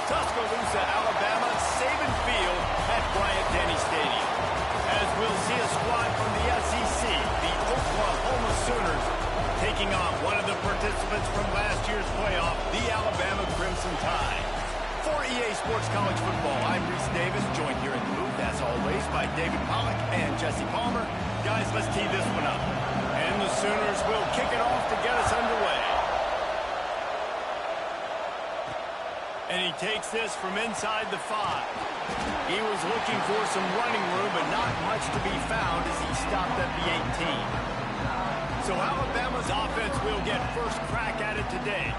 Tuscaloosa, Alabama, Saban Field at Bryant-Denny Stadium. As we'll see a squad from the SEC, the Oklahoma Sooners, taking on one of the participants from last year's playoff, the Alabama Crimson Tide. For EA Sports College Football, I'm Reese Davis, joined here in the booth, as always, by David Pollack and Jesse Palmer. Guys, let's tee this one up. And the Sooners will kick it off to get us underway. And he takes this from inside the 5. He was looking for some running room, but not much to be found as he stopped at the 18. So Alabama's offense will get first crack at it today.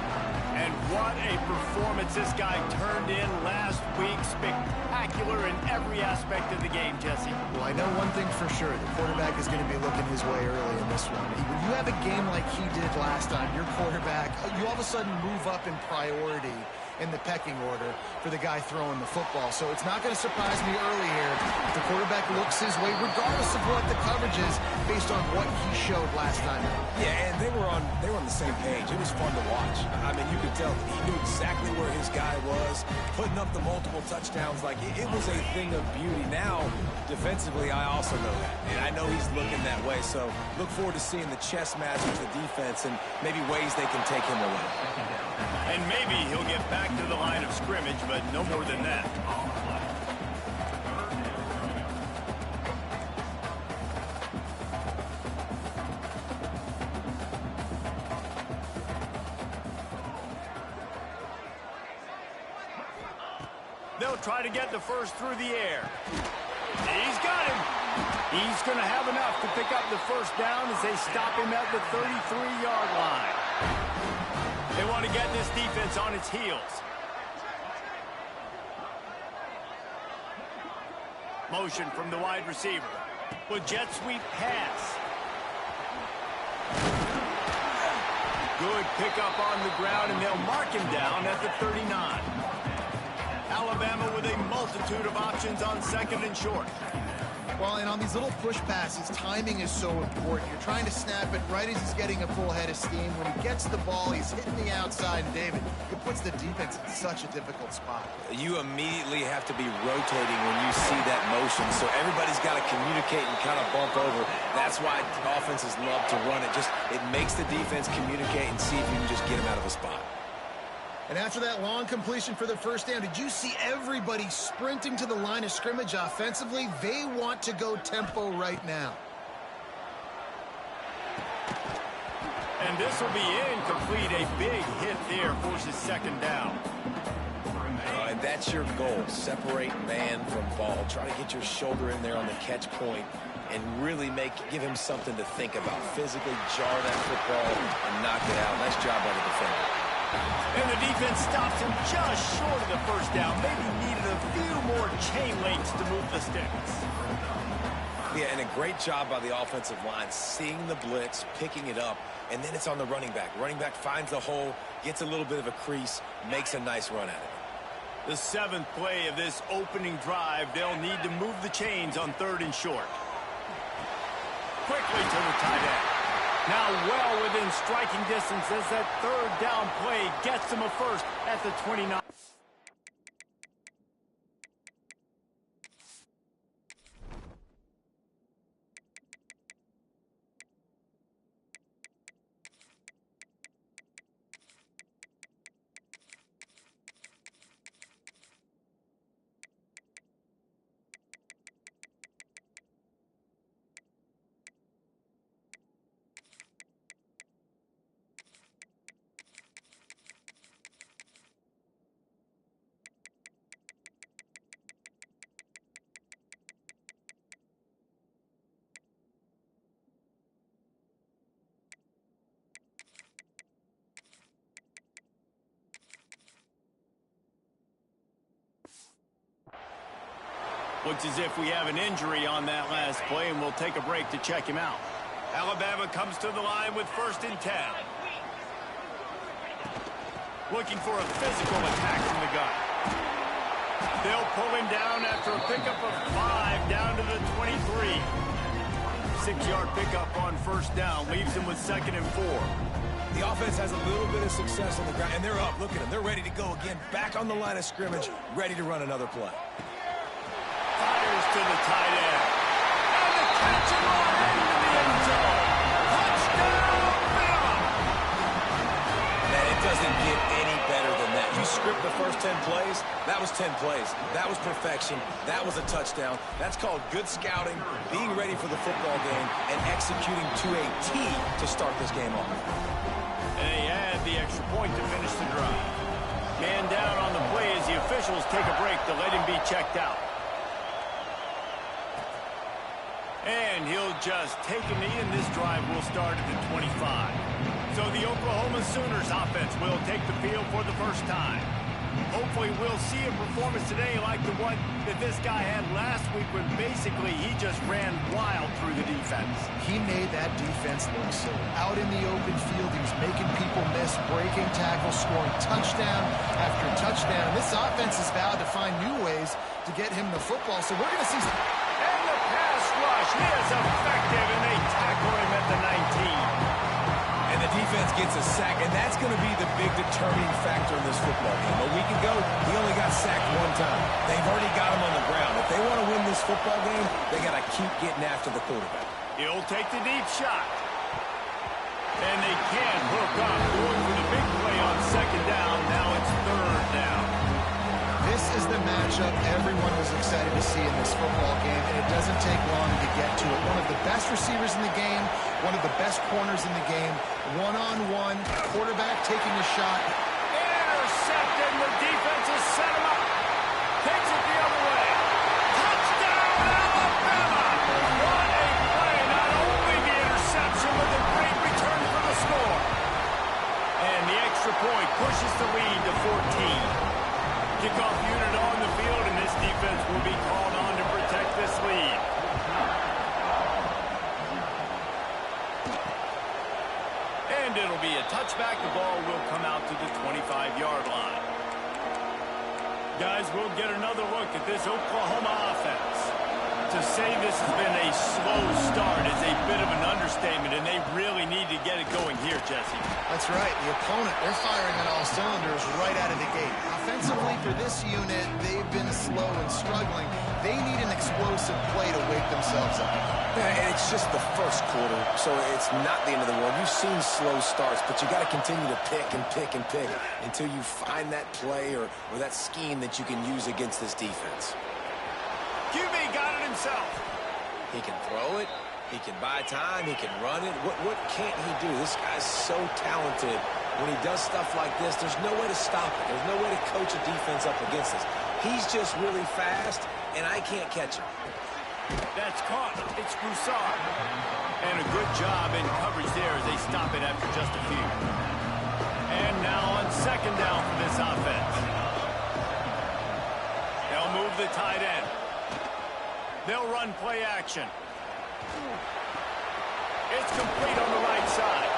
And what a performance this guy turned in last week. Spectacular in every aspect of the game, Jesse. Well, I know one thing for sure. The quarterback is going to be looking his way early in this one. When you have a game like he did last time, your quarterback, you all of a sudden move up in priority in the pecking order for the guy throwing the football. So it's not going to surprise me early here if the quarterback looks his way, regardless of what the coverage is, based on what he showed last time out. Yeah, and they were on the same page. It was fun to watch. I mean, you could tell he knew exactly where his guy was, putting up the multiple touchdowns. Like, it was a thing of beauty. Now, defensively, I also know that. And I know he's looking that way. So look forward to seeing the chess match with the defense and maybe ways they can take him away. And maybe he'll get back to the line of scrimmage, but no more than that. They'll try to get the first through the air. He's got him. He's going to have enough to pick up the first down as they stop him at the 33-yard line. They want to get this defense on its heels. Motion from the wide receiver. With jet sweep pass. Good pickup on the ground, and they'll mark him down at the 39. Alabama with a multitude of options on second and short. Well, and on these little push passes, timing is so important. You're trying to snap it right as he's getting a full head of steam. When he gets the ball, he's hitting the outside. And, David, it puts the defense in such a difficult spot. You immediately have to be rotating when you see that motion. So everybody's got to communicate and kind of bump over. That's why offenses love to run it. It makes the defense communicate and see if you can just get him out of a spot. And after that long completion for the first down, did you see everybody sprinting to the line of scrimmage offensively? They want to go tempo right now. And this will be incomplete. A big hit there forces second down. And that's your goal. Separate man from ball. Try to get your shoulder in there on the catch point and really give him something to think about. Physically jar that football and knock it out. Nice job by the defender. And the defense stops him just short of the first down. Maybe needed a few more chain links to move the sticks. Yeah, and a great job by the offensive line, seeing the blitz, picking it up, and then it's on the running back. Running back finds the hole, gets a little bit of a crease, makes a nice run at it. The 7th play of this opening drive, they'll need to move the chains on third and short. Quickly to the tight end. Now well within striking distance as that third down play gets him a first at the 29. Looks as if we have an injury on that last play, and we'll take a break to check him out. Alabama comes to the line with 1st and 10. Looking for a physical attack from the gun. They'll pull him down after a pickup of 5 down to the 23. 6-yard pickup on first down. Leaves them with 2nd and 4. The offense has a little bit of success on the ground, and they're up. Look at them. They're ready to go again. Back on the line of scrimmage, ready to run another play. Fires to the tight end. And the catch and run into the end zone. Touchdown, Bama! Man, it doesn't get any better than that. You script the first 10 plays, that was 10 plays. That was perfection. That was a touchdown. That's called good scouting, being ready for the football game, and executing to a T to start this game off. And they add the extra point to finish the drive. Man down on the play as the officials take a break to let him be checked out. And he'll just take a knee, and this drive will start at the 25. So the Oklahoma Sooners offense will take the field for the first time. Hopefully we'll see a performance today like the one that this guy had last week when basically he just ran wild through the defense. He made that defense look silly. Out in the open field, he was making people miss, breaking tackles, scoring touchdown after touchdown. And this offense has vowed to find new ways to get him the football, so we're going to see some... And the pass rush is effective, and they tackle him at the 19. And the defense gets a sack, and that's going to be the big determining factor in this football game. A week ago, he only got sacked one time. They've already got him on the ground. If they want to win this football game, they got to keep getting after the quarterback. He'll take the deep shot. And they can hook up, going for the big play on 2nd down. Now it's 3rd down. This is the matchup everyone was excited to see in this football game, and it doesn't take long to get to it. One of the best receivers in the game, one of the best corners in the game, one-on-one, quarterback taking a shot. Intercepted, the defense has set him up. Takes it the other way. Touchdown, Alabama! What a play! Not only the interception, but the great return for the score. And the extra point pushes the lead to 14. Kickoff unit on the field, and this defense will be called on to protect this lead. And it'll be a touchback. The ball will come out to the 25-yard line. Guys, we'll get another look at this Oklahoma offense. To say this has been a slow start is a bit of an understatement, and they really need to get it going here, Jesse. That's right. The opponent, they're firing on all cylinders right out of the gate. Offensively, for this unit, they've been slow and struggling. They need an explosive play to wake themselves up. Yeah, and it's just the first quarter, so it's not the end of the world. You've seen slow starts, but you got to continue to pick and pick and pick until you find that play or that scheme that you can use against this defense. QB got it himself. He can throw it. He can buy time. He can run it. What can't he do? This guy's so talented. When he does stuff like this, there's no way to stop it. There's no way to coach a defense up against this. He's just really fast, and I can't catch him. That's caught. It's Broussard. And a good job in coverage there as they stop it after just a few. And now on 2nd down for this offense. They'll move the tight end. They'll run play action. It's complete on the right side.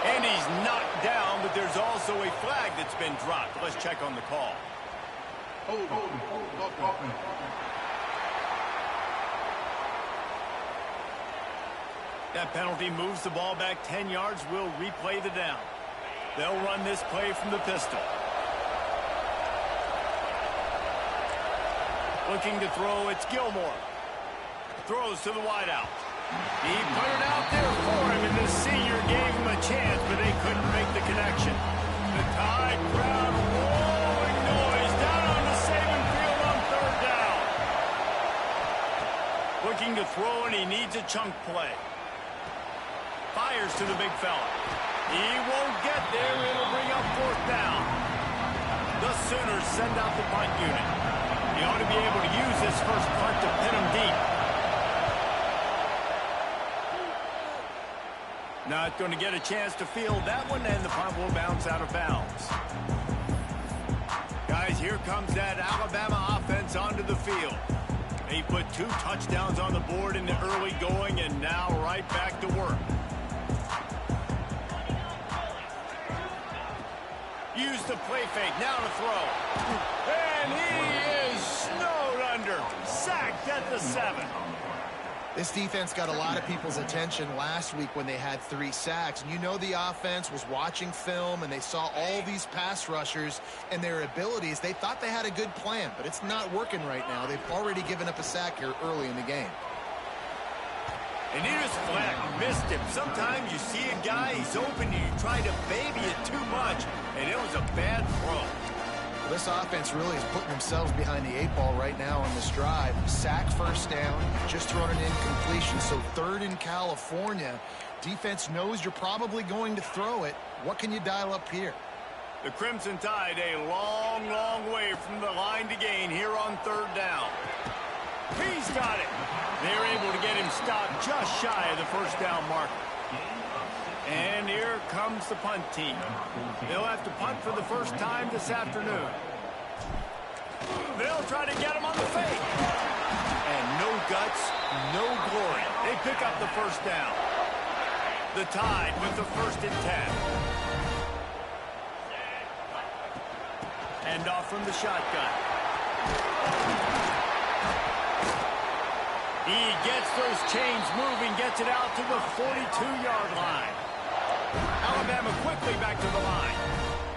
And he's knocked down, but there's also a flag that's been dropped. Let's check on the call. That penalty moves the ball back 10 yards. We'll replay the down. They'll run this play from the pistol. Looking to throw, it's Gilmore. Throws to the wideout. He put it out there for him, and the senior gave him a chance, but they couldn't make the connection. The Tide crowd rolling noise down on the Saban field on 3rd down. Looking to throw, and he needs a chunk play. Fires to the big fella. He won't get there. It'll bring up 4th down. The Sooners send out the punt unit. He ought to be able to use this first punt to pin him deep. Not going to get a chance to field that one, and the punt will bounce out of bounds. Guys, here comes that Alabama offense onto the field. They put 2 touchdowns on the board in the early going, and now right back to work. Use the play fake, now to throw. And he is snowed under, sacked at the 7. This defense got a lot of people's attention last week when they had 3 sacks. And you know the offense was watching film, and they saw all these pass rushers and their abilities. They thought they had a good plan, but it's not working right now. They've already given up a sack here early in the game. And he just flat missed him. Sometimes you see a guy, he's open, and you try to baby it too much, and it was a bad throw. Well, this offense really is putting themselves behind the 8 ball right now on this drive. Sack, first down, just thrown an incompletion. So 3rd in California. Defense knows you're probably going to throw it. What can you dial up here? The Crimson Tide a long, long way from the line to gain here on 3rd down. He's got it. They're able to get him stopped just shy of the first down marker. And here comes the punt team. They'll have to punt for the first time this afternoon. They'll try to get him on the fake. And no guts, no glory. They pick up the first down. The Tide with the 1st and 10. And off from the shotgun. He gets those chains moving, gets it out to the 42-yard line. Alabama quickly back to the line.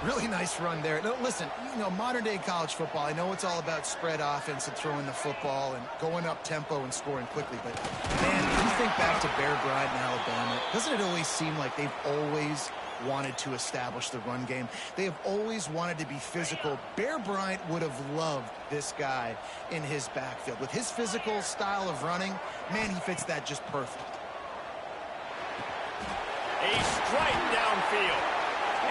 Really nice run there. No, listen, you know, modern-day college football, I know it's all about spread offense and throwing the football and going up tempo and scoring quickly, but, man, you think back to Bear Bryant in Alabama, doesn't it always seem like they've always wanted to establish the run game? They have always wanted to be physical. Bear Bryant would have loved this guy in his backfield. With his physical style of running, man, he fits that just perfect. A strike downfield.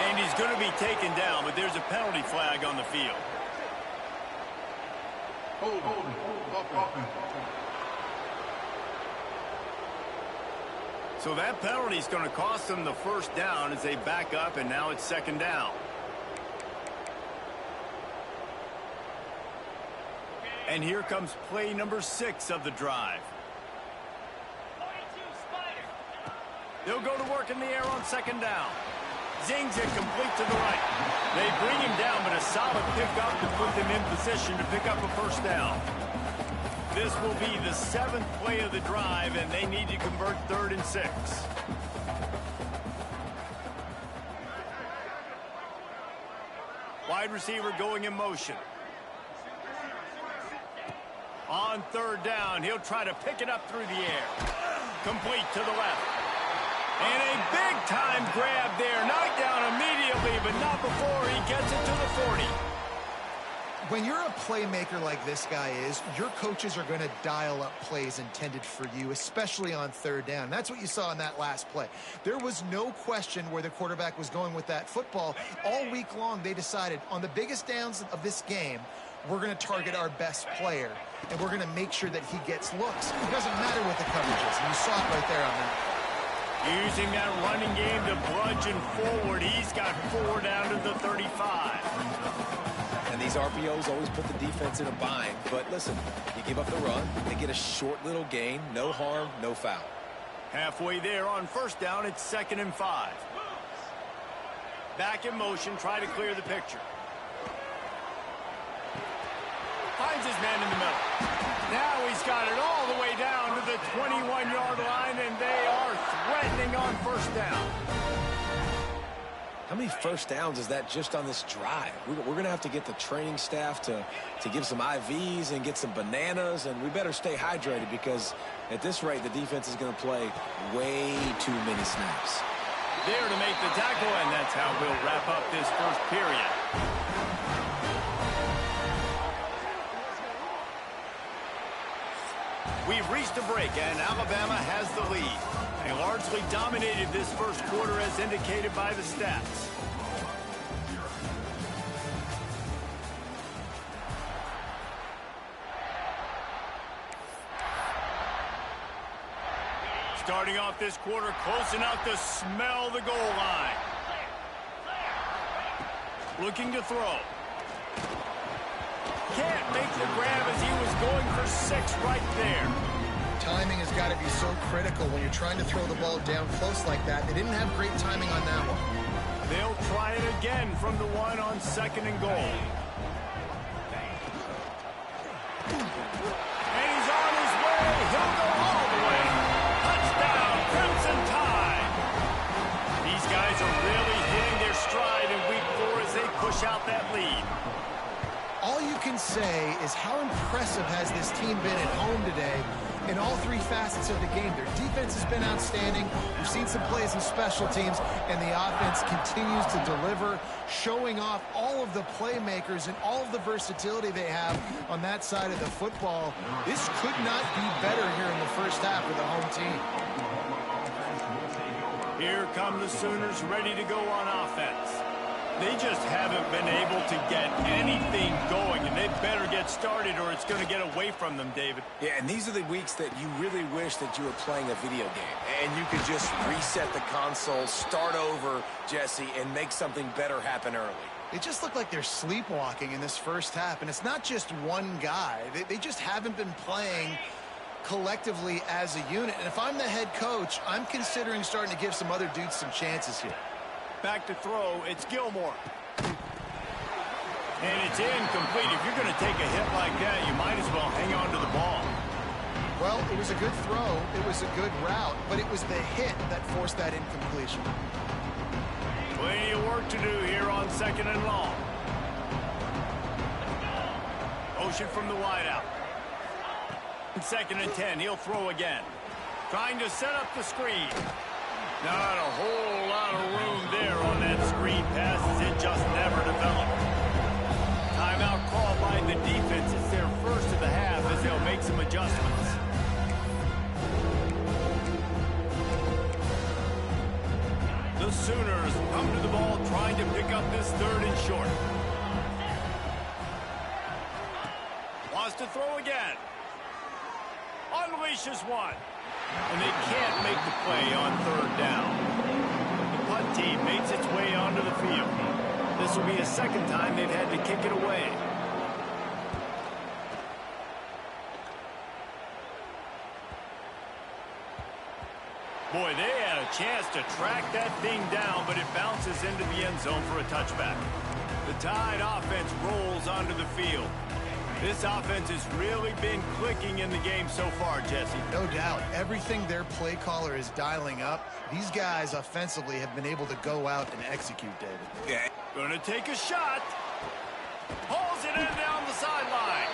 And he's going to be taken down, but there's a penalty flag on the field. So that penalty is going to cost them the first down as they back up, and now it's 2nd down. And here comes play number 6 of the drive. They'll go to work in the air on 2nd down. Zings it complete to the right. They bring him down, but a solid pickup to put them in position to pick up a first down. This will be the 7th play of the drive, and they need to convert 3rd and 6. Wide receiver going in motion. On 3rd down, he'll try to pick it up through the air. Complete to the left. And a big-time grab there. Knocked down immediately, but not before he gets it to the 40. When you're a playmaker like this guy is, your coaches are going to dial up plays intended for you, especially on 3rd down. That's what you saw in that last play. There was no question where the quarterback was going with that football. All week long, they decided on the biggest downs of this game, we're going to target our best player, and we're going to make sure that he gets looks. It doesn't matter what the coverage is, and you saw it right there on that. Using that running game to bludgeon forward. He's got 4 down to the 35. And these RPOs always put the defense in a bind. But listen, you give up the run, they get a short little gain, no harm, no foul. Halfway there on 1st down, it's 2nd and 5. Back in motion, try to clear the picture. Finds his man in the middle. Now he's got it all the way down to the 21-yard line, and they are threatening on 1st down. How many first downs is that just on this drive? We're going to have to get the training staff to give some IVs and get some bananas, and we better stay hydrated because at this rate, the defense is going to play way too many snaps. There to make the tackle, and that's how we'll wrap up this first period. We've reached a break, and Alabama has the lead. They largely dominated this first quarter as indicated by the stats. Starting off this quarter close enough to smell the goal line. Looking to throw. Can't make the grab as he was going for 6 right there. Timing has got to be so critical when you're trying to throw the ball down close like that. They didn't have great timing on that one. They'll try it again from the 1 on 2nd and goal. And he's on his way. He'll go all the way. push out that lead. All you can say is how impressive has this team been at home today in all three facets of the game. Their defense has been outstanding. We've seen some plays in special teams, and the offense continues to deliver, showing off all of the playmakers and all of the versatility they have on that side of the football. This could not be better here in the first half with the home team. Here come the Sooners ready to go on offense. They just haven't been able to get anything going, and they better get started or it's going to get away from them, David. Yeah, and these are the weeks that you really wish that you were playing a video game and you could just reset the console, start over, Jesse, and make something better happen early. It just looked like they're sleepwalking in this first half, and it's not just one guy. They just haven't been playing collectively as a unit. And if I'm the head coach, I'm considering starting to give some other dudes some chances here. Back to throw, it's Gilmore. And it's incomplete. If you're going to take a hit like that, you might as well hang on to the ball. Well, it was a good throw. It was a good route, but it was the hit that forced that incompletion. Plenty of work to do here on 2nd and long. Motion from the wideout. 2nd and 10, he'll throw again. Trying to set up the screen. Not a whole lot of room there on that screen pass as it just never developed. Timeout called by the defense. It's their first of the half as they'll make some adjustments. The Sooners come to the ball trying to pick up this 3rd and short. Wants to throw again. Unleashes one. And they can't make the play on 3rd down. The punt team makes its way onto the field. This will be a 2nd time they've had to kick it away. Boy, they had a chance to track that thing down, but it bounces into the end zone for a touchback. The Tide offense rolls onto the field. This offense has really been clicking in the game so far, Jesse. No doubt. Everything their play caller is dialing up, these guys offensively have been able to go out and execute, David. Yeah. Gonna take a shot. Hauls it in down the sideline.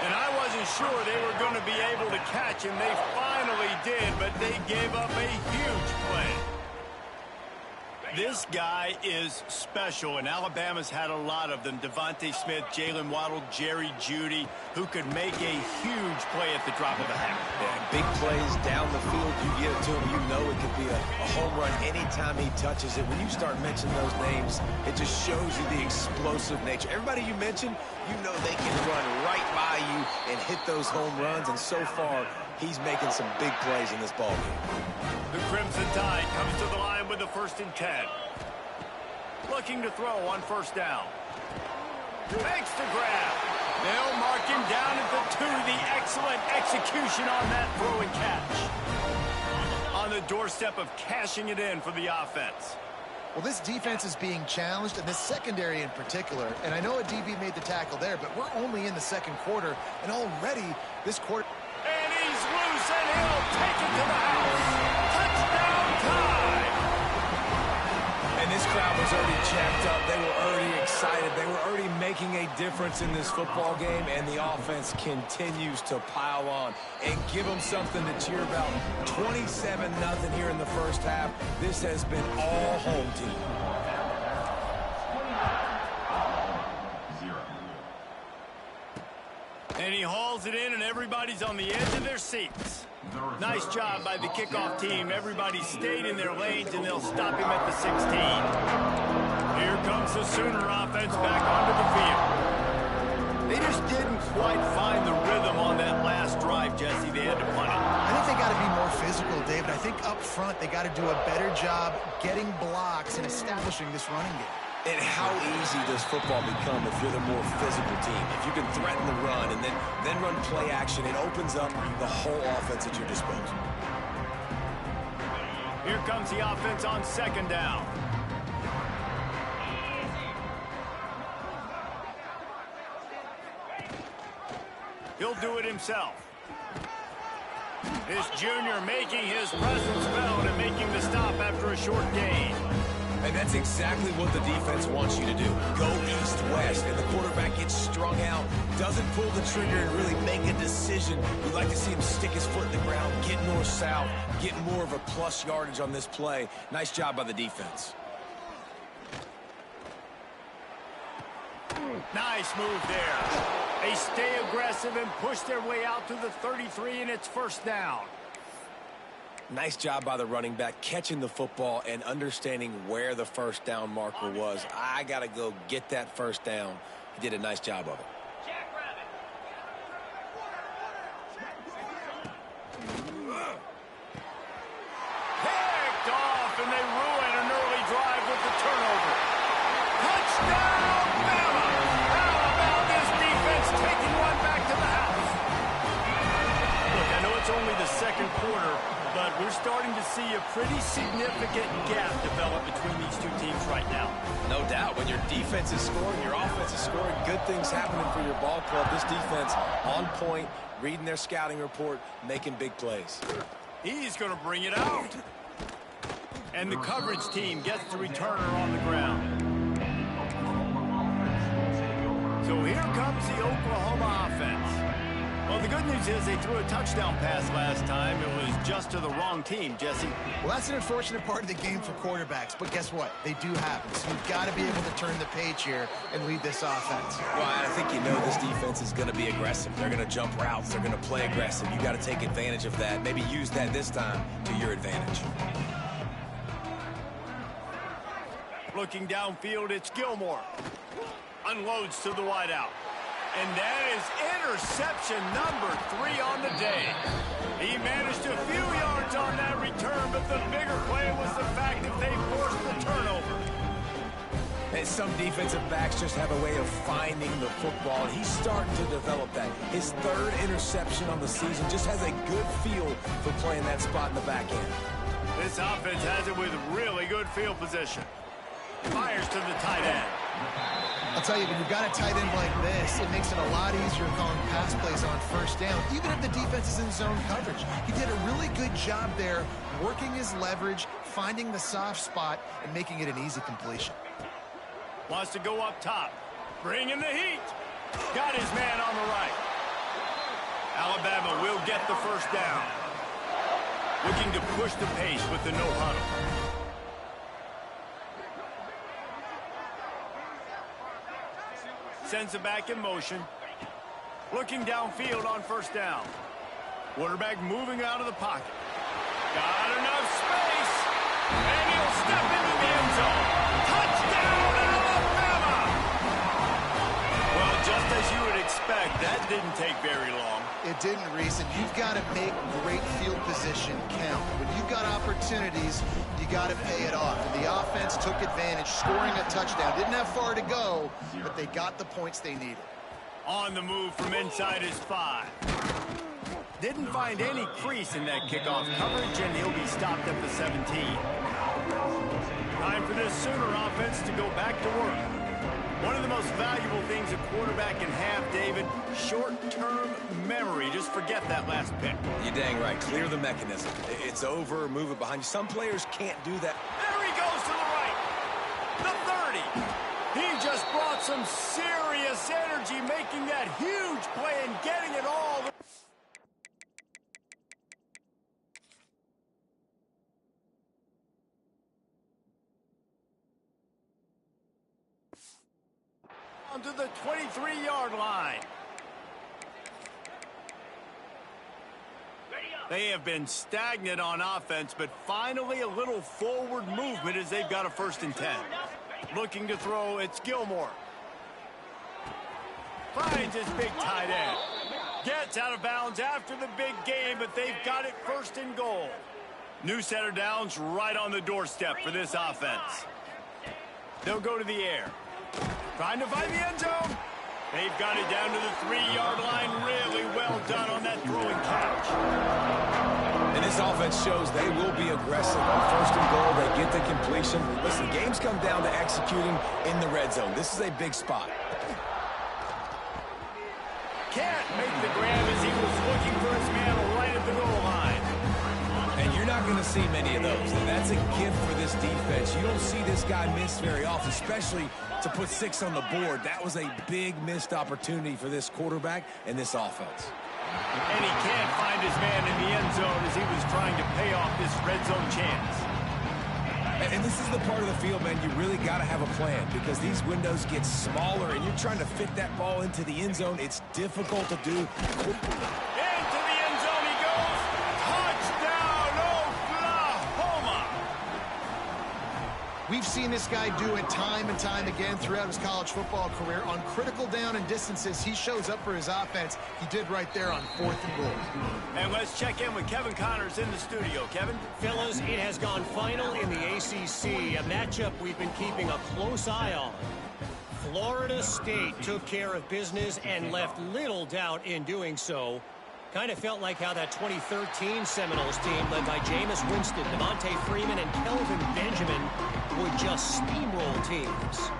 And I wasn't sure they were going to be able to catch him. They finally did, but they gave up a huge play. This guy is special, and Alabama's had a lot of them. Devontae Smith, Jalen Waddle, Jerry Jeudy, who could make a huge play at the drop of a hat. Yeah, big plays down the field. You get it to him, you know it could be a home run anytime he touches it. When you start mentioning those names, it just shows you the explosive nature. Everybody you mentioned, you know they can run right by you and hit those home runs, and so far, he's making some big plays in this ballgame. The Crimson Tide comes to the line with the 1st and 10. Looking to throw on 1st down. Makes the grab. They'll mark him down at the 2. The excellent execution on that throw and catch. On the doorstep of cashing it in for the offense. Well, this defense is being challenged, and this secondary in particular. And I know a DB made the tackle there, but we're only in the 2nd quarter, and already this quarter. And he's loose, and he'll take it to the house. Touchdown Tide! And this crowd was already jacked up. They were already excited. They were already making a difference in this football game, and the offense continues to pile on and give them something to cheer about. 27-0 here in the first half. This has been all home team. And he hauls it in, and everybody's on the edge of their seats. Nice job by the kickoff team. Everybody stayed in their lanes, and they'll stop him at the 16. Here comes the Sooner offense back onto the field. They just didn't quite find the rhythm on that last drive, Jesse. They had to punt it. I think they got to be more physical, David. I think up front they got to do a better job getting blocks and establishing this running game. And how easy does football become if you're the more physical team? If you can threaten the run and then run play action, it opens up the whole offense at your disposal. Here comes the offense on 2nd down. He'll do it himself. This junior making his presence felt and making the stop after a short gain. And that's exactly what the defense wants you to do. Go twice, and the quarterback gets strung out, doesn't pull the trigger and really make a decision. We'd like to see him stick his foot in the ground, get north-south, get more of a plus yardage on this play. Nice job by the defense. Nice move there. They stay aggressive and push their way out to the 33, and it's first down. Nice job by the running back, catching the football and understanding where the first down marker was. I got to go get that first down. He did a nice job of it. Picked off, and they ruin an early drive with the turnover. Touchdown, Bama! How about this defense taking one back to the house? Look, I know it's only the second quarter, but we're starting to see a pretty significant gap develop between these two teams right now. No doubt. When your defense is scoring, your offense is scoring, good things happening for your ball club. This defense on point, reading their scouting report, making big plays. He's going to bring it out. And the coverage team gets the returner on the ground. So here comes the Oklahoma offense. Well, the good news is they threw a touchdown pass last time. It was just to the wrong team, Jesse. Well, that's an unfortunate part of the game for quarterbacks, but guess what? They do happen. So you've got to be able to turn the page here and lead this offense. Well, I think you know this defense is going to be aggressive. They're going to jump routes. They're going to play aggressive. You got to take advantage of that. Maybe use that this time to your advantage. Looking downfield, it's Gilmore. Unloads to the wideout. And that is interception number 3 on the day. He managed a few yards on that return, but the bigger play was the fact that they forced the turnover. And some defensive backs just have a way of finding the football. He's starting to develop that. His 3rd interception on the season, just has a good feel for playing that spot in the back end. This offense has it with really good field position. Fires to the tight end. I'll tell you, when you've got a tight end like this, it makes it a lot easier calling pass plays on first down, even if the defense is in zone coverage. He did a really good job there, working his leverage, finding the soft spot, and making it an easy completion. Wants to go up top. Bringing the heat. Got his man on the right. Alabama will get the first down. Looking to push the pace with the no huddle. Sends it back in motion. Looking downfield on first down. Quarterback moving out of the pocket. Got enough space. And he'll step into the end zone. Touchdown, Alabama! Well, just as you would expect, that didn't take very long. It didn't, Reese, and you've got to make great field position count. When you've got opportunities, you got to pay it off. And the offense took advantage, scoring a touchdown. Didn't have far to go, but they got the points they needed. On the move from inside his 5. Didn't find any crease in that kickoff coverage, and he'll be stopped at the 17. Time for this Sooner offense to go back to work. One of the most valuable things a quarterback can have, David, short-term memory. Just forget that last pick. You're dang right. Clear the mechanism. It's over. Move it behind you. Some players can't do that. There he goes to the right. The 30. He just brought some serious energy, making that huge play and getting it all. To the 23-yard line. They have been stagnant on offense, but finally a little forward movement as they've got a 1st and 10. Looking to throw, it's Gilmore. Finds his big tight end. Gets out of bounds after the big game, but they've got it 1st and goal. New set of downs right on the doorstep for this offense. They'll go to the air. Trying to find the end zone. They've got it down to the 3-yard line. Really well done on that throwing catch. And this offense shows they will be aggressive on 1st and goal. They get the completion. Listen, games come down to executing in the red zone. This is a big spot. Can't make the grab as he was looking for his man right at the goal line. And you're You're not going to see many of those. That's a gift for this defense. You don't see this guy miss very often, especially to put 6 on the board. That was a big missed opportunity for this quarterback and this offense. And he can't find his man in the end zone as he was trying to pay off this red zone chance. And this is the part of the field, man, you really got to have a plan because these windows get smaller and you're trying to fit that ball into the end zone. It's difficult to do. Into the end zone he goes. Touchdown, Oklahoma. We've seen this guy do it time and time again throughout his college football career. On critical down and distances, he shows up for his offense. He did right there on 4th and goal. And let's check in with Kevin Connors in the studio. Kevin? Fellas, it has gone final in the ACC, a matchup we've been keeping a close eye on. Florida State took care of business and left little doubt in doing so. Kind of felt like how that 2013 Seminoles team led by Jameis Winston, Devontae Freeman, and Kelvin Benjamin would just steamroll teams.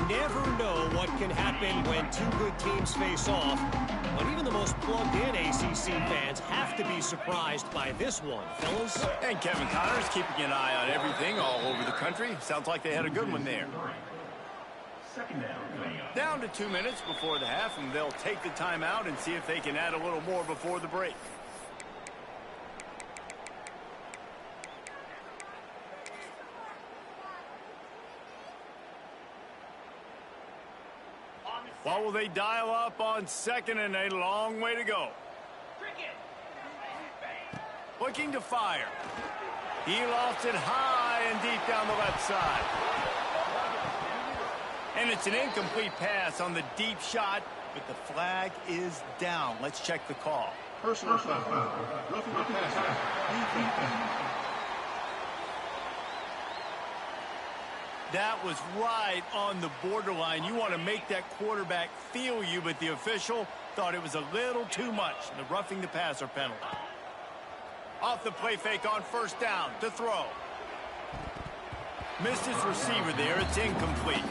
Never know what can happen when 2 good teams face off, but even the most plugged-in ACC fans have to be surprised by this one, fellas. And Kevin Connors keeping an eye on everything all over the country. Sounds like they had a good one there. Down to 2 minutes before the half, and they'll take the timeout and see if they can add a little more before the break. What will they dial up on 2nd and a long way to go? Looking to fire. He lofts it high and deep down the left side. And it's an incomplete pass on the deep shot, but the flag is down. Let's check the call. Personal foul. Roughing the passer. That was right on the borderline. You want to make that quarterback feel you, but the official thought it was a little too much. The roughing the passer penalty. Off the play fake on 1st down to throw. Missed his receiver there. It's incomplete.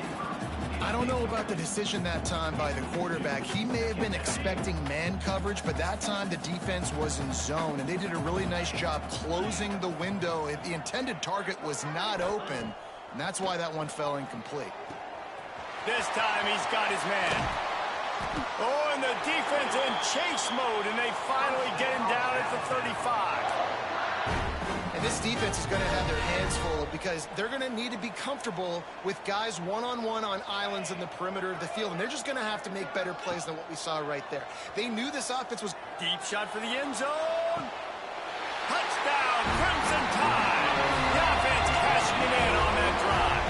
I don't know about the decision that time by the quarterback. He may have been expecting man coverage, but that time the defense was in zone, and they did a really nice job closing the window. The intended target was not open, and that's why that one fell incomplete. This time he's got his man. Oh, and the defense in chase mode, and they finally get him down at the 35. And this defense is going to have their hands full because they're going to need to be comfortable with guys one-on-one on islands in the perimeter of the field. And they're just going to have to make better plays than what we saw right there. They knew this offense was... Deep shot for the end zone. Touchdown, Crimson Tide. The offense cashing it in on that drive.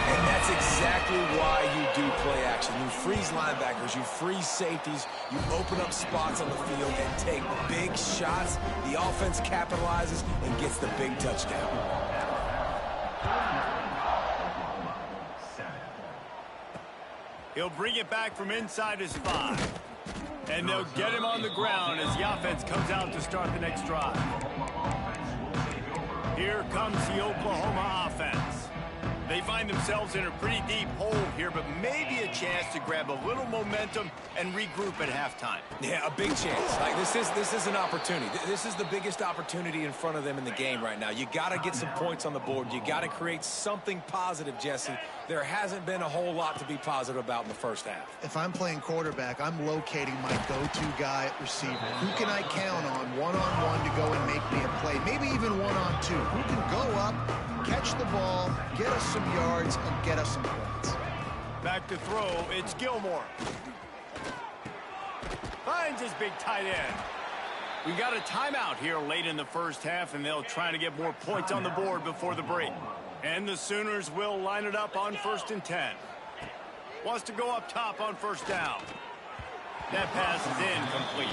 And that's exactly why you do play action. You freeze linebackers, you freeze safeties, you open up spots on the field and take big shots. The offense capitalizes and gets the big touchdown. He'll bring it back from inside his 5. And they'll get him on the ground as the offense comes out to start the next drive. Here comes the Oklahoma offense. They find themselves in a pretty deep hole here, but maybe a chance to grab a little momentum and regroup at halftime. Yeah, a big chance. Like this is an opportunity. This is the biggest opportunity in front of them in the game right now. You got to get some points on the board. You got to create something positive, Jesse. There hasn't been a whole lot to be positive about in the first half. If I'm playing quarterback, I'm locating my go-to guy at receiver. Who can I count on one-on-one to go and make me a play? Maybe even one-on-two. Who can go up, catch the ball, get us some yards, and get us some points. Back to throw, it's Gilmore. Finds his big tight end. We got a timeout here late in the first half, and they'll try to get more points on the board before the break. And the Sooners will line it up on 1st and 10. Wants to go up top on 1st down. That pass is incomplete.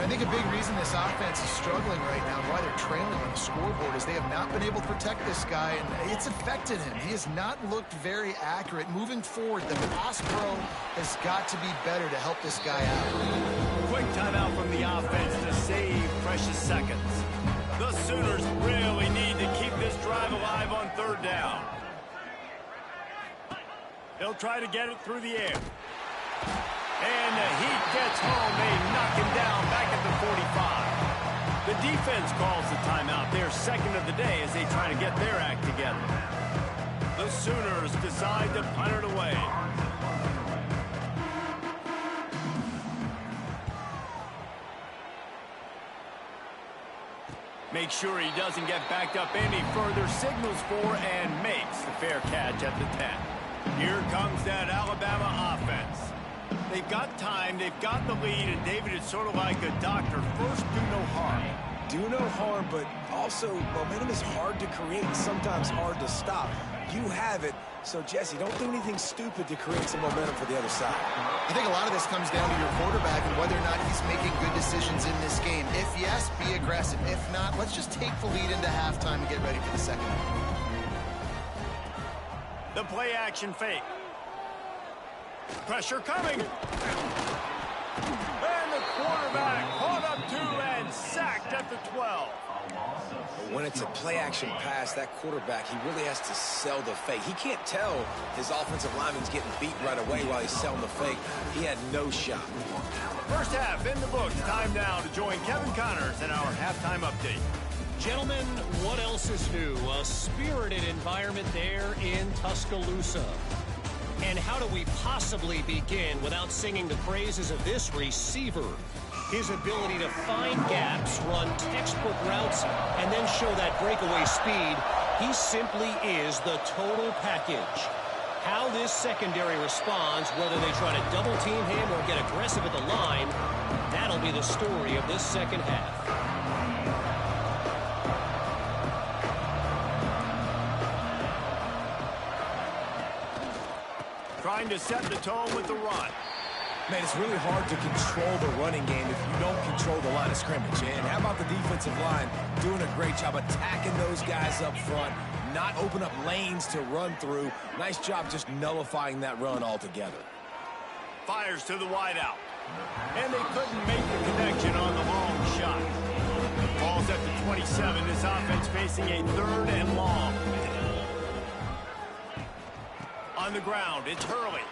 I think a big reason this offense is struggling right now and why they're trailing on the scoreboard is they have not been able to protect this guy, and it's affected him. He has not looked very accurate. Moving forward, the pass pro has got to be better to help this guy out. Quick timeout from the offense to save precious seconds. The Sooners really need to keep this drive alive on 3rd down. They'll try to get it through the air. And the heat gets home. They knock him down back at the 45. The defense calls the timeout. Their second of the day as they try to get their act together. The Sooners decide to punt it away. Make sure he doesn't get backed up any further, signals for and makes the fair catch at the 10. Here comes that Alabama offense. They've got time, they've got the lead, and David, it's sort of like a doctor. First, do no harm. Do no harm, but also momentum is hard to create and sometimes hard to stop. You have it, so Jesse, don't do anything stupid to create some momentum for the other side. I think a lot of this comes down to your quarterback and whether or not he's making good decisions in this game. If yes, be aggressive. If not, let's just take the lead into halftime and get ready for the second half. The play action fake. Pressure coming. And the quarterback caught up to and sacked at the 12. When it's a play-action pass, that quarterback, he really has to sell the fake. He can't tell his offensive lineman's getting beat right away while he's selling the fake. He had no shot. First half in the books. Time now to join Kevin Connors in our halftime update. Gentlemen, what else is new? A spirited environment there in Tuscaloosa. And how do we possibly begin without singing the praises of this receiver? His ability to find gaps, run textbook routes, and then show that breakaway speed. He simply is the total package. How this secondary responds, whether they try to double team him or get aggressive at the line, that'll be the story of this second half. Trying to set the tone with the run. Man, it's really hard to control the running game if you don't control the line of scrimmage. And how about the defensive line doing a great job attacking those guys up front, not open up lanes to run through. Nice job just nullifying that run altogether. Fires to the wideout. And they couldn't make the connection on the long shot. Ball's at the 27. This offense facing a third and long. On the ground, it's Hurley.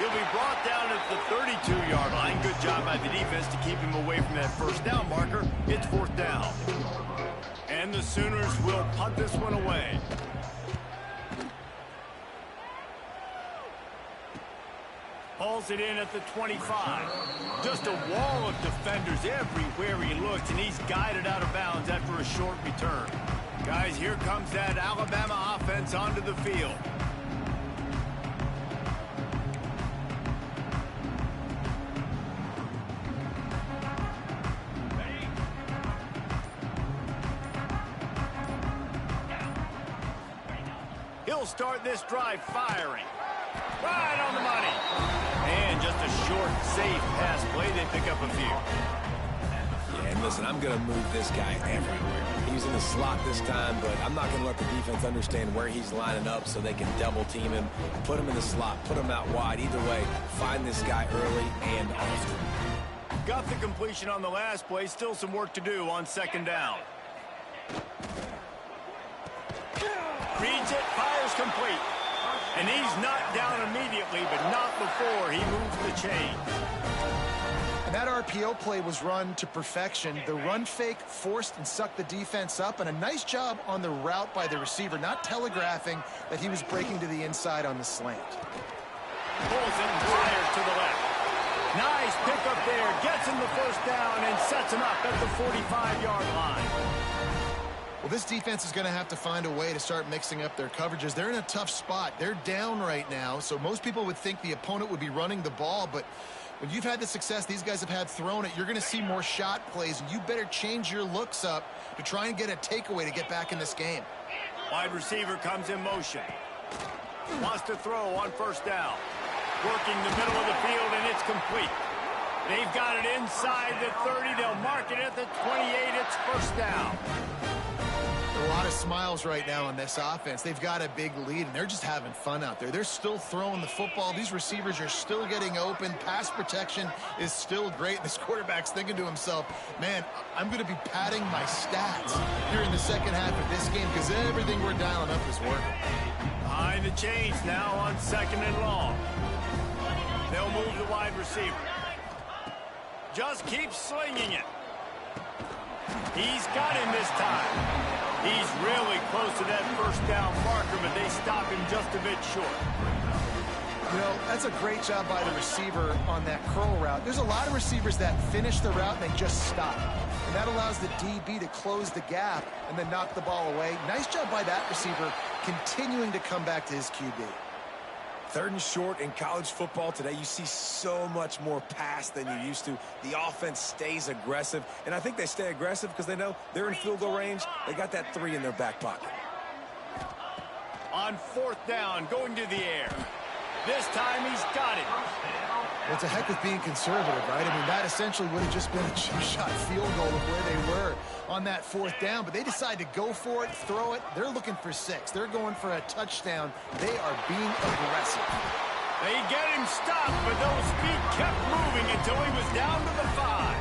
He'll be brought down at the 32-yard line. Good job by the defense to keep him away from that first down marker. It's fourth down. And the Sooners will punt this one away. Hauls it in at the 25. Just a wall of defenders everywhere he looks, and he's guided out of bounds after a short return. Guys, here comes that Alabama offense onto the field. He'll start this drive firing. Right on the money. And just a short, safe pass play. They pick up a few. Yeah, and listen, I'm going to move this guy everywhere. He's in the slot this time, but I'm not going to let the defense understand where he's lining up so they can double team him, put him in the slot, put him out wide. Either way, find this guy early and often. Got the completion on the last play. Still some work to do on second down. Reads it, fires complete. And he's knocked down immediately, but not before he moves the chain. And that RPO play was run to perfection. The run fake forced and sucked the defense up, and a nice job on the route by the receiver, not telegraphing that he was breaking to the inside on the slant. Pulls it and fires to the left. Nice pickup there, gets him the first down and sets him up at the 45-yard line. Well, this defense is going to have to find a way to start mixing up their coverages. They're in a tough spot. They're down right now, so most people would think the opponent would be running the ball, but when you've had the success these guys have had throwing it, you're going to see more shot plays, and you better change your looks up to try and get a takeaway to get back in this game. Wide receiver comes in motion. Wants to throw on first down. Working the middle of the field, and it's complete. They've got it inside the 30. They'll mark it at the 28. It's first down. A lot of smiles right now on this offense. They've got a big lead, and they're just having fun out there. They're still throwing the football. These receivers are still getting open. Pass protection is still great. This quarterback's thinking to himself, man, I'm going to be padding my stats here in the second half of this game because everything we're dialing up is working. Behind the chains now on second and long. They'll move the wide receiver. Just keep slinging it. He's got him this time. He's really close to that first down marker, but they stop him just a bit short. You know, that's a great job by the receiver on that curl route. There's a lot of receivers that finish the route and they just stop. And that allows the DB to close the gap and then knock the ball away. Nice job by that receiver continuing to come back to his QB. 3rd and short in college football today. You see so much more pass than you used to. The offense stays aggressive, and I think they stay aggressive because they know they're in field goal range. They got that 3 in their back pocket. On 4th down, going to the air. This time he's got it. It's a heck of being conservative, right? I mean, that essentially would have just been a 2-shot field goal of where they were on that 4th down, but they decide to go for it, throw it. They're looking for 6. They're going for a touchdown. They are being aggressive. They get him stopped, but those feet kept moving until he was down to the 5.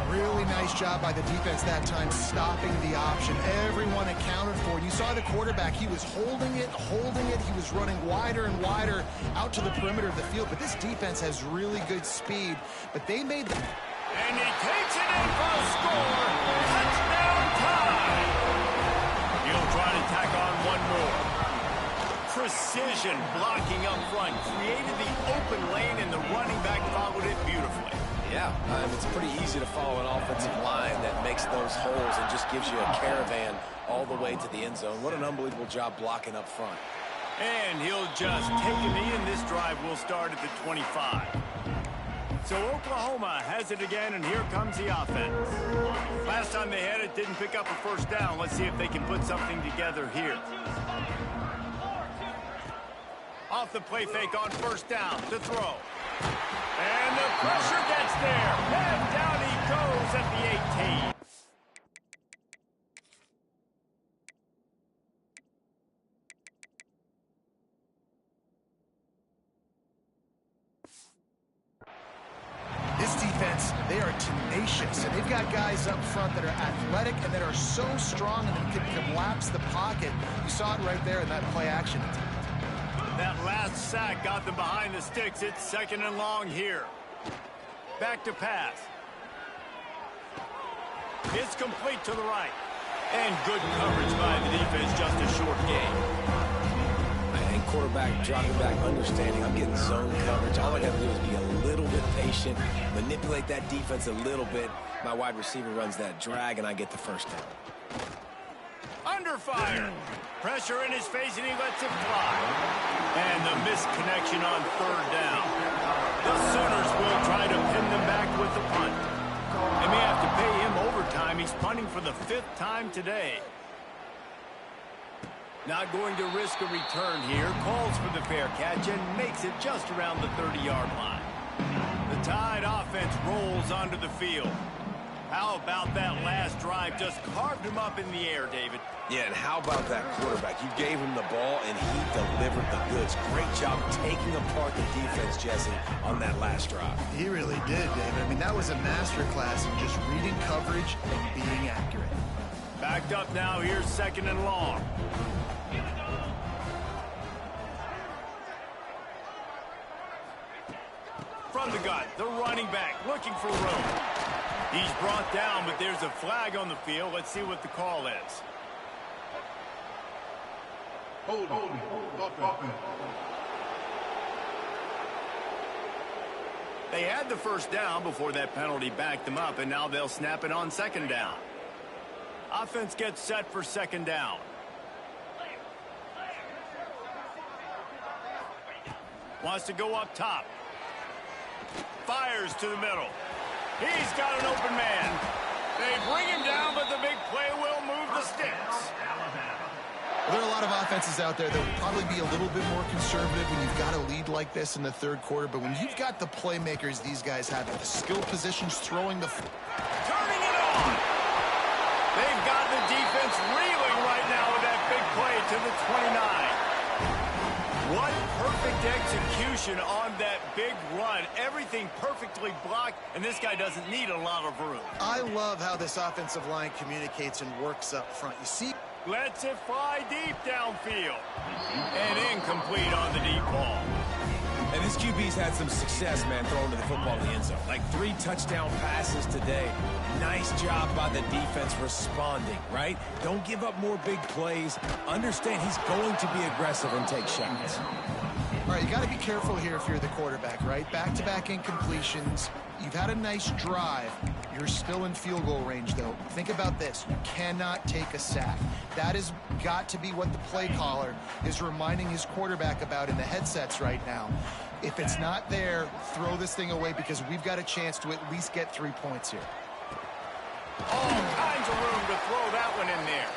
Really nice job by the defense that time, stopping the option. Everyone accounted for it. You saw the quarterback. He was holding it. He was running wider and wider out to the perimeter of the field. But this defense has really good speed. But they made the... And he takes it in for a score. Touchdown time. He'll try to tack on one more. Precision blocking up front. Created the open lane, and the running back followed it beautifully. Yeah, it's pretty easy to follow an offensive line that makes those holes and just gives you a caravan all the way to the end zone. What an unbelievable job blocking up front. And he'll just take a knee, and this drive will start at the 25. So Oklahoma has it again, and here comes the offense. Last time they had it, didn't pick up a first down. Let's see if they can put something together here. Off the play fake on 1st down to throw. And the pressure gets there. And down he goes at the 18. This defense, they are tenacious, and they've got guys up front that are athletic and that are so strong and that can collapse the pocket. You saw it right there in that play action attempt. That last sack got them behind the sticks. It's 2nd and long here. Back to pass. It's complete to the right. And good coverage by the defense, just a short game. And quarterback dropping back, understanding I'm getting zone coverage. All I got to do is be a little bit patient, manipulate that defense a little bit. My wide receiver runs that drag, and I get the first down. Under fire. Pressure in his face, and he lets it fly. And the missed connection on 3rd down. The Sooners will try to pin them back with the punt. They may have to pay him overtime. He's punting for the 5th time today. Not going to risk a return here. Calls for the fair catch and makes it just around the 30-yard line. The Tide offense rolls onto the field. How about that last drive? Just carved him up in the air, David. Yeah, and how about that quarterback? You gave him the ball, and he delivered the goods. Great job taking apart the defense, Jesse, on that last drive. He really did, David. I mean, that was a masterclass in just reading coverage and being accurate. Backed up now. Here's 2nd and long. From the gun, the running back looking for room. He's brought down, but there's a flag on the field. Let's see what the call is. Hold offense. They had the first down before that penalty backed them up, and now they'll snap it on 2nd down. Offense gets set for 2nd down. Wants to go up top. Fires to the middle. He's got an open man. They bring him down, but the big play will move the sticks. There are a lot of offenses out there that will probably be a little bit more conservative when you've got a lead like this in the 3rd quarter. But when you've got the playmakers these guys have, the skill positions, throwing the... Turning it on. They've got the defense reeling right now with that big play to the 29. What perfect execution on that big run. Everything perfectly blocked, and this guy doesn't need a lot of room. I love how this offensive line communicates and works up front. You see... Lets it fly deep downfield. And incomplete on the deep ball. And this QB's had some success, man, throwing to the football in the end zone. Like 3 touchdown passes today. Nice job by the defense responding, right? Don't give up more big plays. Understand he's going to be aggressive and take shots. All right, you got to be careful here if you're the quarterback, right? Back-to-back incompletions. You've had a nice drive. You're still in field goal range, though. Think about this. You cannot take a sack. That has got to be what the play caller is reminding his quarterback about in the headsets right now. If it's not there, throw this thing away because we've got a chance to at least get 3 points here. All kinds of room to throw that one in there.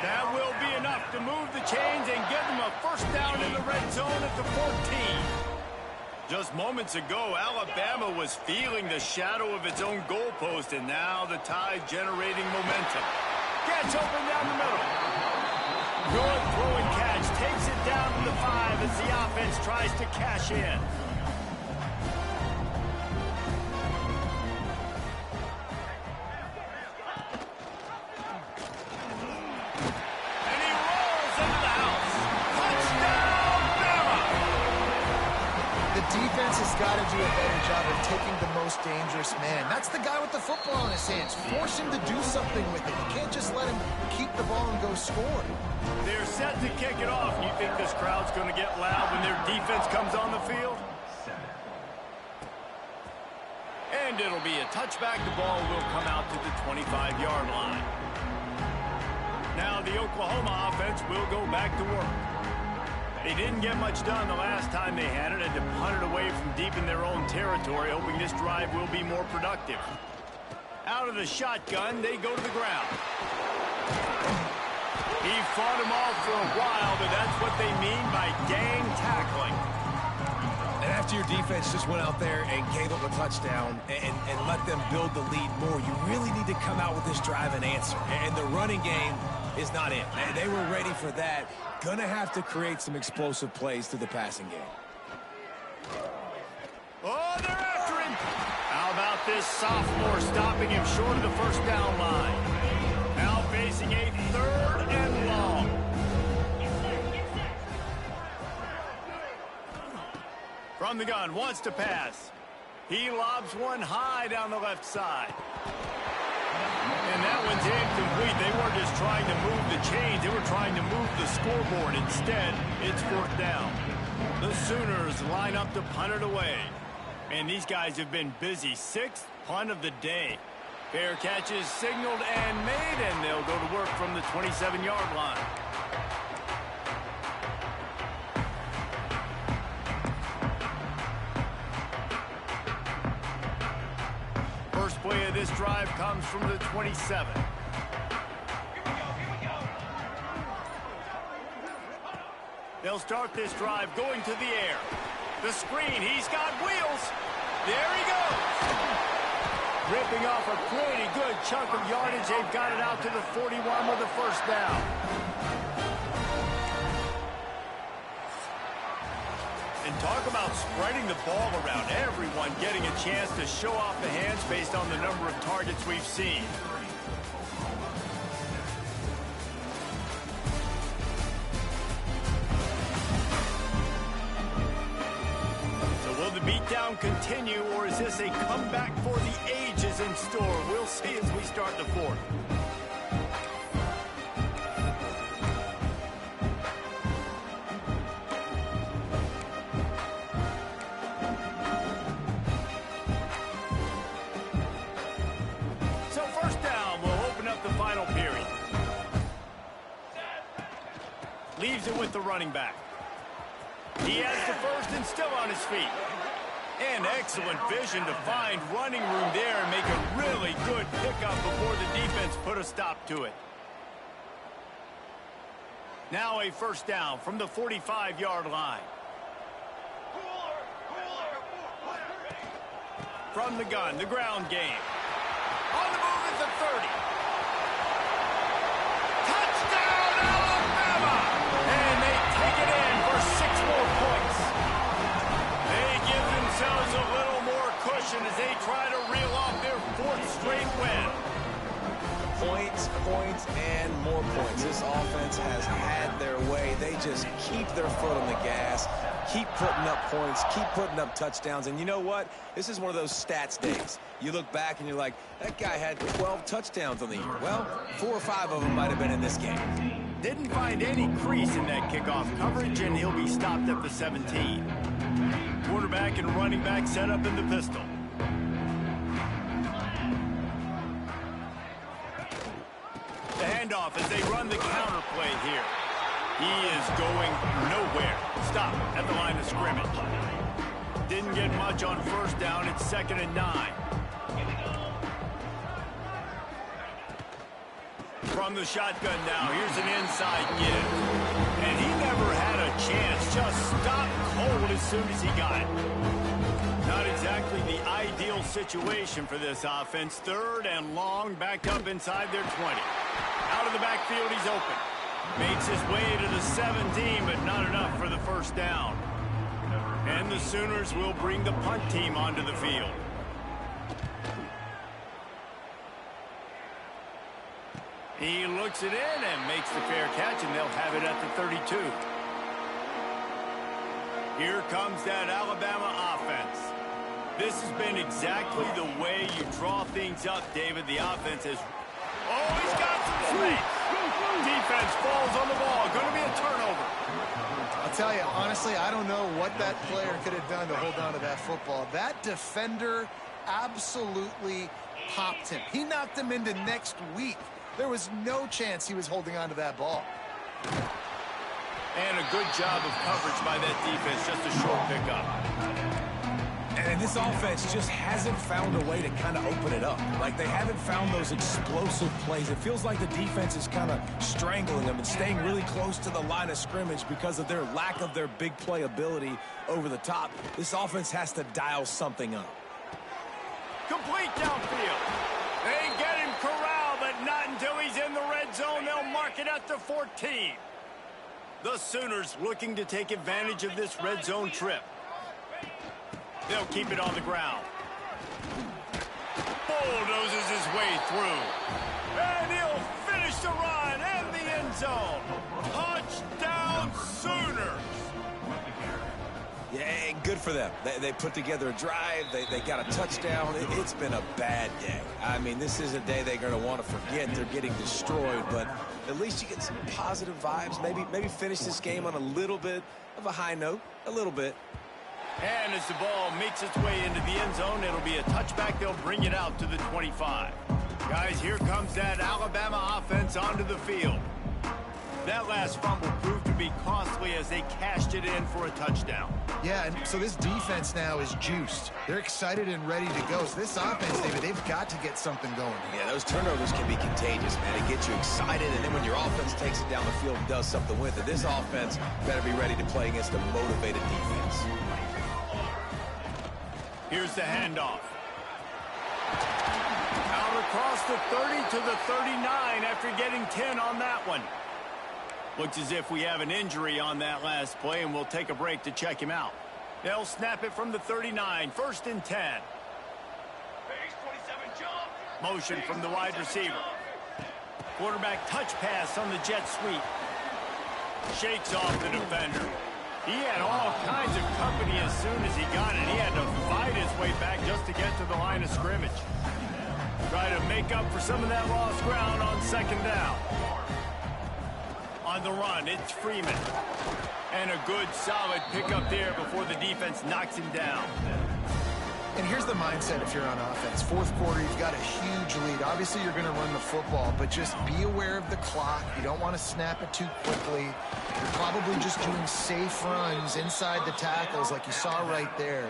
That will be enough to move the chains and give them a first down in the red zone at the 14. Just moments ago, Alabama was feeling the shadow of its own goalpost, and now the Tide generating momentum. Gets open down the middle. Good throwing catch. Takes it down to the 5 as the offense tries to cash in. Defense has got to do a better job of taking the most dangerous man. That's the guy with the football in his hands. Force him to do something with it. You can't just let him keep the ball and go score. They're set to kick it off. You think this crowd's going to get loud when their defense comes on the field? And it'll be a touchback. The ball will come out to the 25-yard line. Now the Oklahoma offense will go back to work. They didn't get much done the last time they had it, and to punt it away from deep in their own territory, hoping this drive will be more productive. Out of the shotgun, they go to the ground. He fought him off for a while, but that's what they mean by gang tackling. And after your defense just went out there and gave up a touchdown and let them build the lead more, you really need to come out with this drive and answer. And the running game is not in. They were ready for that. Gonna have to create some explosive plays through the passing game. Oh, they're after him. How about this sophomore stopping him short of the first down line? Now facing a 3rd and long. From the gun, wants to pass. He lobs one high down the left side. And that one's incomplete. They weren't just trying to move the chains. They were trying to move the scoreboard. Instead, it's 4th down. The Sooners line up to punt it away. And these guys have been busy. 6th punt of the day. Fair catch is signaled and made, and they'll go to work from the 27-yard line. First play of this drive comes from the 27. They'll start this drive going to the air. The screen, he's got wheels. There he goes. Ripping off a pretty good chunk of yardage. They've got it out to the 41 with a first down. And talk about spreading the ball around. Everyone getting a chance to show off the hands based on the number of targets we've seen. So will the beatdown continue, or is this a comeback for the ages in store? We'll see as we start the 4th. Leaves it with the running back. He has the first and still on his feet. And excellent vision to find running room there and make a really good pickup before the defense put a stop to it. Now a first down from the 45-yard line. From the gun, the ground game. On the move at the 30. Touchdown, Alabama! And they take it in for 6 more points. They give themselves a little more cushion as they try to reel off their 4th straight win. Points, and more points. This offense has had their way. They just keep their foot on the gas, keep putting up points, keep putting up touchdowns. And you know what? This is one of those stats days. You look back and you're like, that guy had 12 touchdowns on the year. Well, 4 or 5 of them might have been in this game. Didn't find any crease in that kickoff coverage, and he'll be stopped at the 17. Quarterback and running back set up in the pistol. The handoff as they run the counter play here. He is going nowhere. Stop at the line of scrimmage. Didn't get much on first down. It's 2nd and 9. From the shotgun now, here's an inside give. And he never had a chance. Just stopped cold as soon as he got it. Not exactly the ideal situation for this offense. 3rd and long, backed up inside their 20. Out of the backfield, he's open. Makes his way to the 17, but not enough for the first down. And the Sooners will bring the punt team onto the field. He looks it in and makes the fair catch, and they'll have it at the 32. Here comes that Alabama offense. This has been exactly the way you draw things up, David. The offense is... Oh, he's got some space. Defense falls on the ball. Going to be a turnover. I'll tell you, honestly, I don't know what that player could have done to hold on to that football. That defender absolutely popped him. He knocked him into next week. There was no chance he was holding on to that ball. And a good job of coverage by that defense. Just a short pickup. And this offense just hasn't found a way to kind of open it up. Like, they haven't found those explosive plays. It feels like the defense is kind of strangling them and staying really close to the line of scrimmage because of their lack of their big play ability over the top. This offense has to dial something up. Complete downfield. They get him corralled, but not until he's in the red zone. They'll mark it at the 14. The Sooners looking to take advantage of this red zone trip. They'll keep it on the ground. Bulldozes his way through. And he'll finish the run and the end zone. Touchdown Sooners. Yeah, good for them. They put together a drive. They got a touchdown. It's been a bad day. I mean, this is a day they're going to want to forget. They're getting destroyed, but at least you get some positive vibes. Maybe finish this game on a little bit of a high note. A little bit. And as the ball makes its way into the end zone, it'll be a touchback. They'll bring it out to the 25. Guys, here comes that Alabama offense onto the field. That last fumble proved to be costly as they cashed it in for a touchdown. Yeah, and so this defense now is juiced. They're excited and ready to go. So this offense, David, they've got to get something going. Yeah, those turnovers can be contagious, man. It gets you excited, and then when your offense takes it down the field and does something with it, this offense better be ready to play against a motivated defense. Here's the handoff. Out across the 30 to the 39 after getting 10 on that one. Looks as if we have an injury on that last play, and we'll take a break to check him out. They'll snap it from the 39, 1st and 10. Motion from the wide receiver. Quarterback touch pass on the jet sweep. Shakes off the defender. He had all kinds of company as soon as he got it. He had to fight his way back just to get to the line of scrimmage. Try to make up for some of that lost ground on 2nd down. On the run, it's Freeman. And a good, solid pickup there before the defense knocks him down. And here's the mindset if you're on offense. 4th quarter, you've got a huge lead. Obviously, you're going to run the football, but just be aware of the clock. You don't want to snap it too quickly. You're probably just doing safe runs inside the tackles like you saw right there.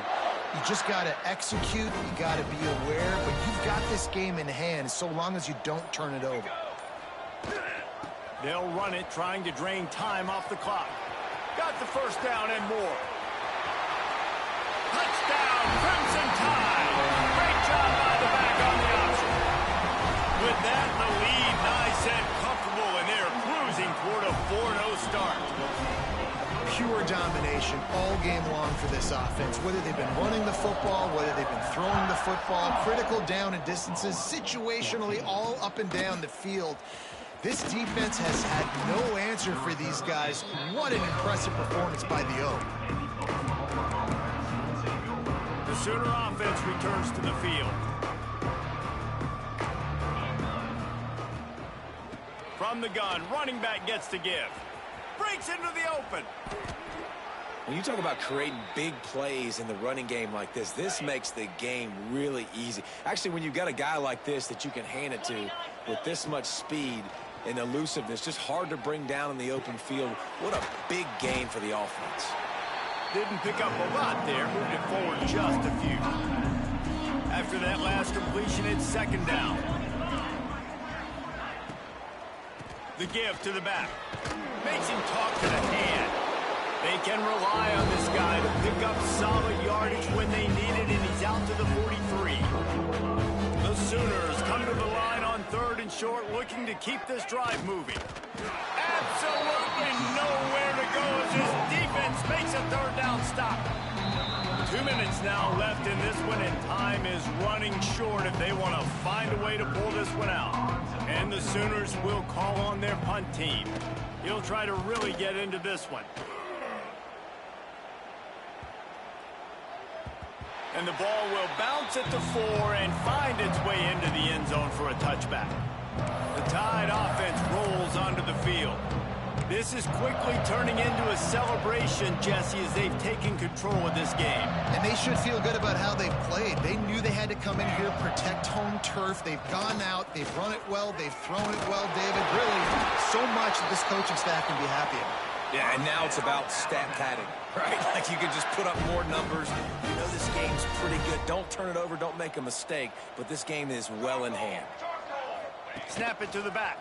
You just got to execute. You got to be aware, but you've got this game in hand so long as you don't turn it over. They'll run it, trying to drain time off the clock. Got the first down and more. Touchdown, Crimson Tide. Great job by the back on the option. With that, the lead nice and comfortable, and they're cruising toward a 4-0 start. Pure domination all game long for this offense. Whether they've been running the football, whether they've been throwing the football, critical down and distances, situationally all up and down the field. This defense has had no answer for these guys. What an impressive performance by the Oak. The Sooner offense returns to the field. From the gun, running back gets to give. Breaks into the open. When you talk about creating big plays in the running game like this makes the game really easy. Actually, when you've got a guy like this that you can hand it to with this much speed and elusiveness, just hard to bring down in the open field. What a big game for the offense. Didn't pick up a lot there, moved it forward just a few. After that last completion, it's second down. The give to the back. Makes him talk to the hand. They can rely on this guy to pick up solid yardage when they need it, and he's out to the 43. The Sooners come to the line on 3rd and short, looking to keep this drive moving. Absolutely nowhere to go as his defense makes a 3rd down stop. 2 minutes now left in this one, and time is running short if they want to find a way to pull this one out. And the Sooners will call on their punt team. He'll try to really get into this one. And the ball will bounce at the 4 and find its way into the end zone for a touchback. The Tide offense rolls onto the field. This is quickly turning into a celebration, Jesse, as they've taken control of this game. And they should feel good about how they've played. They knew they had to come in here, protect home turf. They've gone out, they've run it well, they've thrown it well, David. Really, so much that this coaching staff can be happy about. Yeah, and now it's about stat padding, right? Like you can just put up more numbers. You know this game's pretty good. Don't turn it over, don't make a mistake, but this game is well in hand. Snap it to the back.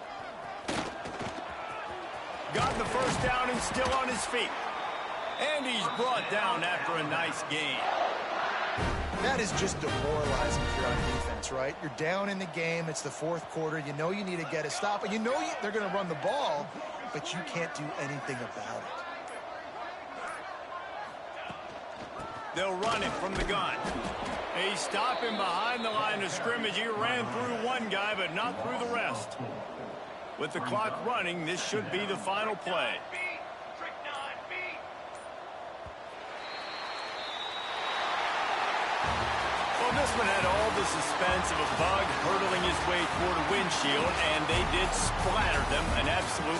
Got the first down and still on his feet. And he's brought down after a nice gain. That is just demoralizing if you're on defense, right? You're down in the game. It's the 4th quarter. You know you need to get a stop. And you know they're going to run the ball, but you can't do anything about it. They'll run it from the gun. They stop him behind the line of scrimmage. He ran through one guy, but not through the rest. With the clock running, this should be the final play. Well, this one had all the suspense of a bug hurtling his way toward a windshield, and they did splatter them an absolutely